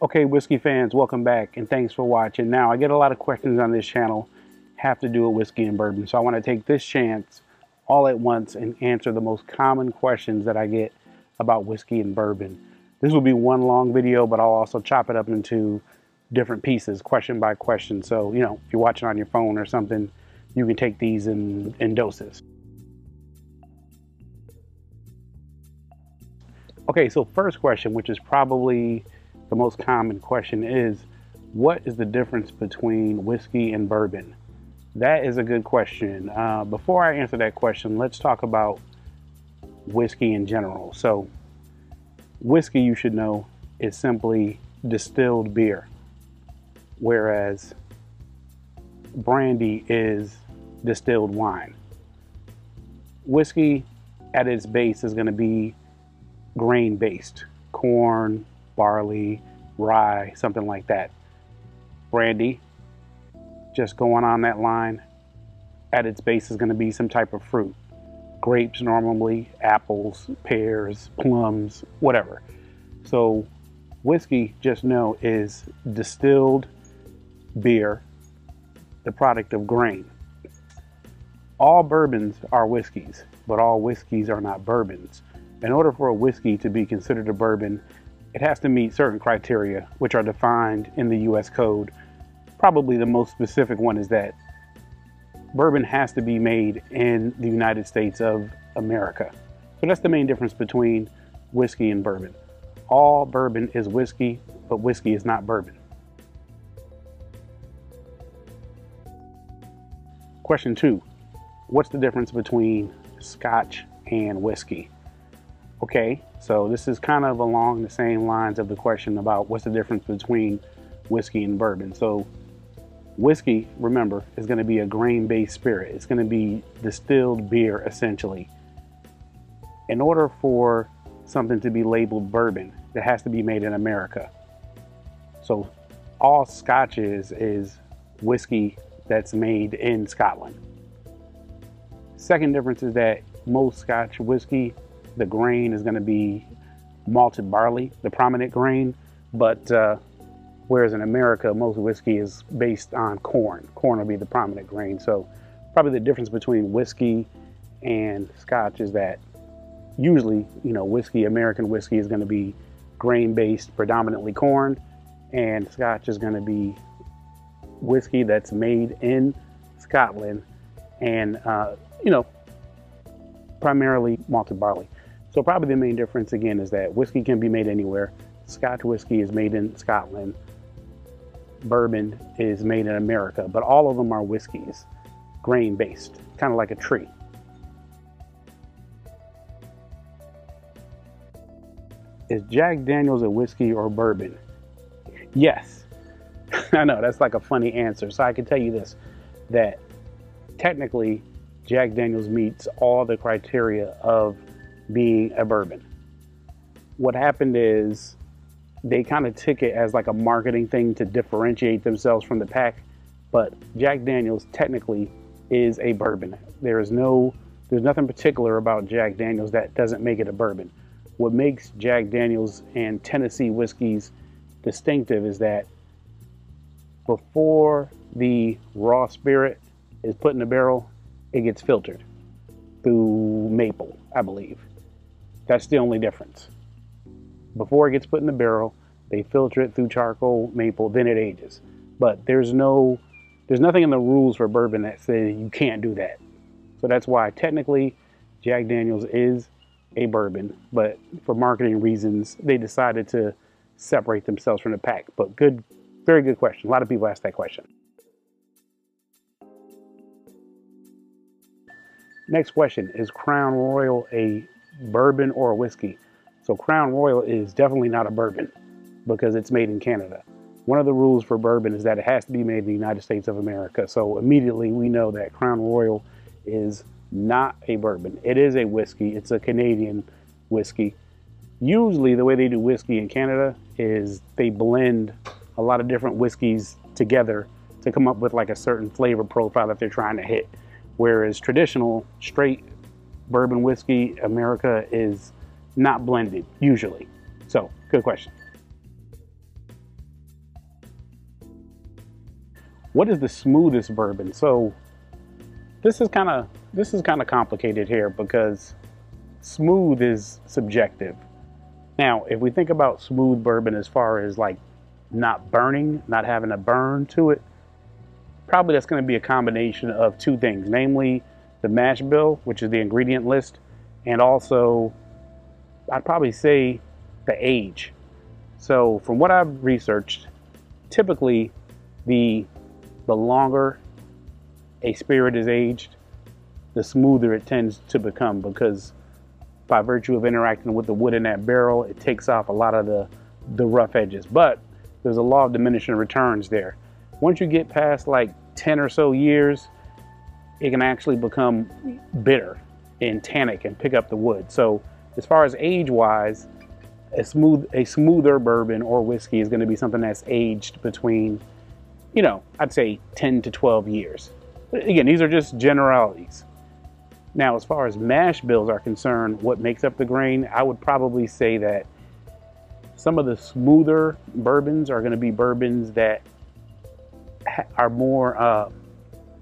Okay, whiskey fans, welcome back and thanks for watching. Now, I get a lot of questions on this channel have to do with whiskey and bourbon, so I want to take this chance all at once and answer the most common questions that I get about whiskey and bourbon. This will be one long video, but I'll also chop it up into different pieces, question by question. So, if you're watching on your phone or something, you can take these in doses. Okay, so first question, which is probably the most common question, is what is the difference between whiskey and bourbon? That is a good question. Before I answer that question, let's talk about whiskey in general. So whiskey, you should know, is simply distilled beer, whereas brandy is distilled wine. Whiskey at its base is going to be grain based, corn, barley, rye, something like that. Brandy, just going on that line, at its base is going to be some type of fruit. Grapes normally, apples, pears, plums, whatever. So whiskey, just know, is distilled beer, the product of grain. All bourbons are whiskeys, but all whiskeys are not bourbons. In order for a whiskey to be considered a bourbon, it has to meet certain criteria, which are defined in the U.S. Code. Probably the most specific one is that bourbon has to be made in the United States of America. So that's the main difference between whiskey and bourbon. All bourbon is whiskey, but whiskey is not bourbon. Question 2, what's the difference between Scotch and whiskey? Okay, so this is kind of along the same lines of the question about what's the difference between whiskey and bourbon. So whiskey, remember, is going to be a grain-based spirit. It's going to be distilled beer, essentially. In order for something to be labeled bourbon, it has to be made in America. So all Scotch is whiskey that's made in Scotland. Second difference is that most Scotch whiskey, the grain is going to be malted barley, the prominent grain, but whereas in America, most whiskey is based on corn. Corn will be the prominent grain. So probably the difference between whiskey and Scotch is that usually, whiskey, American whiskey, is going to be grain-based, predominantly corn, and Scotch is going to be whiskey that's made in Scotland and, primarily malted barley. So probably the main difference, again, is that whiskey can be made anywhere. Scotch whiskey is made in Scotland. Bourbon is made in America, but all of them are whiskeys, grain-based, kind of like a tree. Is Jack Daniel's a whiskey or bourbon? Yes. I know, that's like a funny answer. So I can tell you this, that technically Jack Daniel's meets all the criteria of being a bourbon. What happened is they kind of took it as like a marketing thing to differentiate themselves from the pack, but Jack Daniel's technically is a bourbon. There's nothing particular about Jack Daniel's that doesn't make it a bourbon. What makes Jack Daniel's and Tennessee whiskeys distinctive is that before the raw spirit is put in the barrel, it gets filtered through maple, I believe. That's the only difference. Before it gets put in the barrel, they filter it through charcoal, maple, then it ages. But there's nothing in the rules for bourbon that says you can't do that. So that's why technically Jack Daniel's is a bourbon, but for marketing reasons, they decided to separate themselves from the pack. But good, very good question. A lot of people ask that question. Next question, is Crown Royal a bourbon or a whiskey? So Crown Royal is definitely not a bourbon because it's made in Canada. One of the rules for bourbon is that it has to be made in the United States of America. So immediately we know that Crown Royal is not a bourbon. It is a whiskey. It's a Canadian whiskey. Usually the way they do whiskey in Canada is they blend a lot of different whiskeys together to come up with like a certain flavor profile that they're trying to hit. Whereas traditional straight bourbon whiskey, America, is not blended usually. So good question. What is the smoothest bourbon? So this is kind of complicated here because smooth is subjective. Now, if we think about smooth bourbon as far as like not burning, not having a burn to it, probably that's going to be a combination of two things, namely the mash bill, which is the ingredient list, and also I'd probably say the age. So from what I've researched, typically the longer a spirit is aged, the smoother it tends to become, because by virtue of interacting with the wood in that barrel, it takes off a lot of the rough edges. But there's a law of diminishing returns there. Once you get past like 10 or so years, it can actually become bitter and tannic and pick up the wood. So as far as age wise, a smoother bourbon or whiskey is going to be something that's aged between, I'd say 10 to 12 years. Again, these are just generalities. Now, as far as mash bills are concerned, what makes up the grain, I would probably say that some of the smoother bourbons are going to be bourbons that are more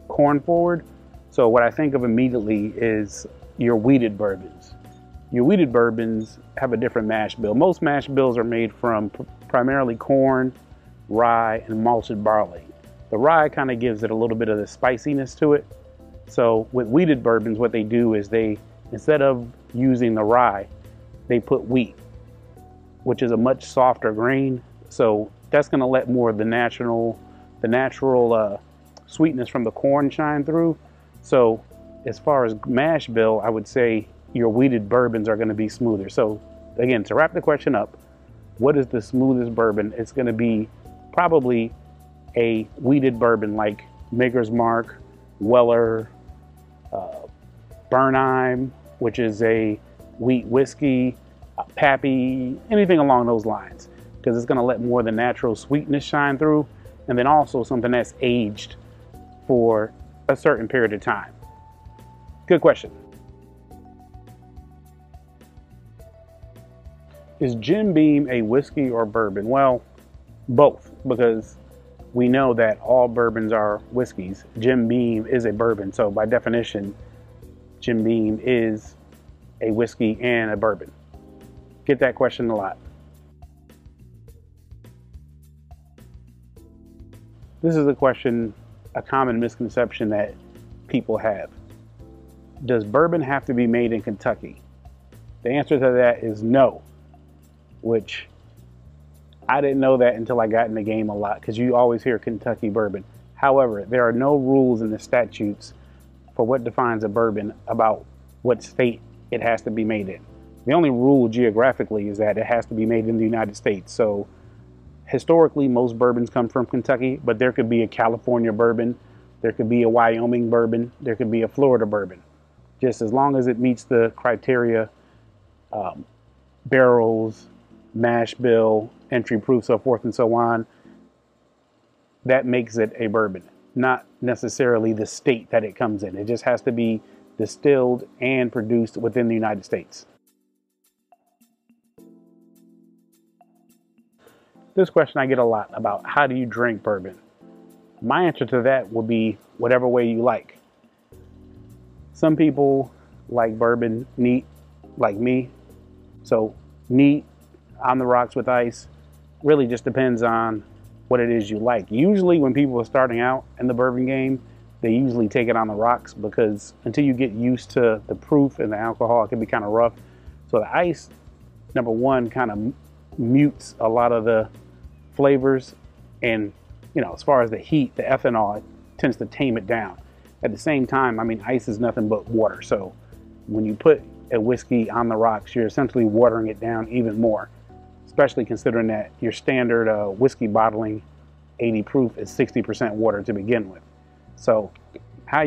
corn forward. So what I think of immediately is your wheated bourbons. Your wheated bourbons have a different mash bill. Most mash bills are made from primarily corn, rye, and malted barley. The rye kind of gives it a little bit of the spiciness to it. So with wheated bourbons, what they do is they, instead of using the rye, they put wheat, which is a much softer grain. So that's going to let more of the natural sweetness from the corn shine through. So as far as mash bill, I would say your wheated bourbons are going to be smoother. So again, to wrap the question up, what is the smoothest bourbon? It's going to be probably a wheated bourbon like Maker's Mark, Weller, Bernheim, which is a wheat whiskey, Pappy, anything along those lines, because it's going to let more of the natural sweetness shine through, and then also something that's aged for a certain period of time. Good question. Is Jim Beam a whiskey or bourbon? Well, both, because we know that all bourbons are whiskeys. Jim Beam is a bourbon, so by definition, Jim Beam is a whiskey and a bourbon. Get that question a lot. This is a question, a common misconception that people have. Does bourbon have to be made in Kentucky? The answer to that is no, which I didn't know that until I got in the game a lot, because you always hear Kentucky bourbon. However, there are no rules in the statutes for what defines a bourbon about what state it has to be made in. The only rule geographically is that it has to be made in the United States. So historically, most bourbons come from Kentucky, but there could be a California bourbon, there could be a Wyoming bourbon, there could be a Florida bourbon. Just as long as it meets the criteria, barrels, mash bill, entry proof, so forth and so on, that makes it a bourbon. Not necessarily the state that it comes in. It just has to be distilled and produced within the United States. This question I get a lot about, how do you drink bourbon? My answer to that will be whatever way you like. Some people like bourbon neat, like me. So neat, on the rocks with ice, really just depends on what it is you like. Usually when people are starting out in the bourbon game, they usually take it on the rocks, because until you get used to the proof and the alcohol, it can be kind of rough. So the ice, number one, kind of mutes a lot of the flavors, and as far as the heat, the ethanol, it tends to tame it down. At the same time, ice is nothing but water. So when you put a whiskey on the rocks, you're essentially watering it down even more, especially considering that your standard whiskey bottling 80 proof is 60% water to begin with. So how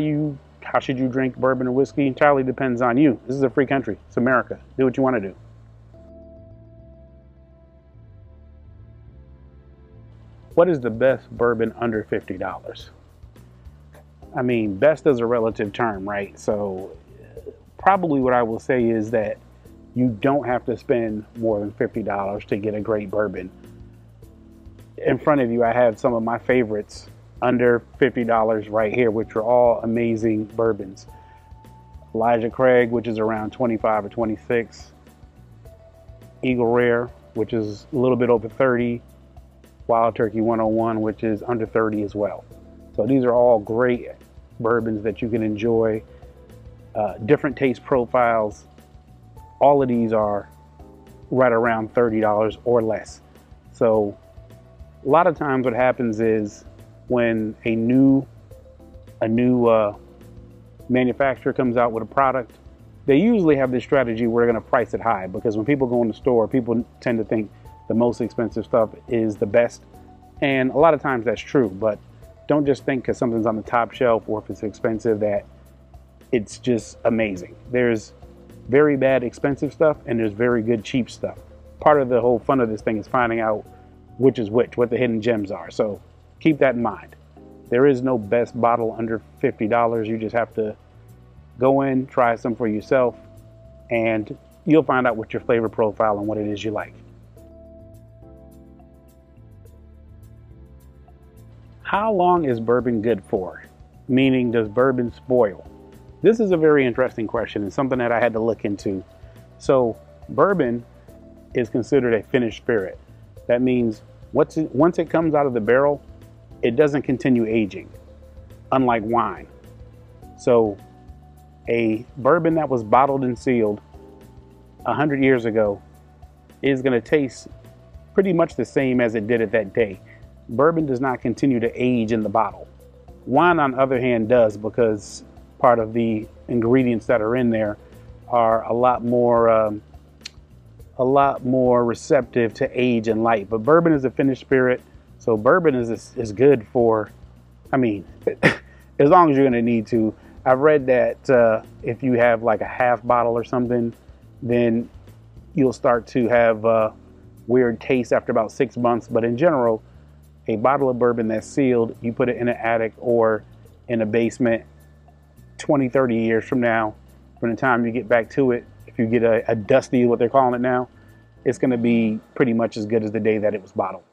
should you drink bourbon or whiskey entirely depends on you. This is a free country. It's America. Do what you want to do. What is the best bourbon under $50? Best is a relative term, right? So probably what I will say is that you don't have to spend more than $50 to get a great bourbon. In front of you, I have some of my favorites under $50 right here, which are all amazing bourbons. Elijah Craig, which is around 25 or 26. Eagle Rare, which is a little bit over 30. Wild Turkey 101, which is under 30 as well. So these are all great bourbons that you can enjoy. Different taste profiles. All of these are right around $30 or less. So a lot of times what happens is when a new manufacturer comes out with a product, they usually have this strategy where they're going to price it high, because when people go in the store, people tend to think the most expensive stuff is the best. And a lot of times that's true, but don't just think because something's on the top shelf or if it's expensive that it's just amazing. There's very bad expensive stuff and there's very good cheap stuff. Part of the whole fun of this thing is finding out which is which, what the hidden gems are. So keep that in mind. There is no best bottle under $50. You just have to go in, try some for yourself, and you'll find out what your flavor profile and what it is you like. How long is bourbon good for? Meaning, does bourbon spoil? This is a very interesting question and something that I had to look into. So bourbon is considered a finished spirit. That means once it comes out of the barrel, it doesn't continue aging, unlike wine. So a bourbon that was bottled and sealed 100 years ago is going to taste pretty much the same as it did at that day. Bourbon does not continue to age in the bottle. Wine, on the other hand, does, because part of the ingredients that are in there are a lot more receptive to age and light. But bourbon is a finished spirit, so bourbon is good for, I mean, as long as you're going to need to. I've read that if you have like a half bottle or something, then you'll start to have weird taste after about 6 months. But in general, a bottle of bourbon that's sealed, you put it in an attic or in a basement 20, 30 years from now, from the time you get back to it, if you get a dusty, what they're calling it now, it's going to be pretty much as good as the day that it was bottled.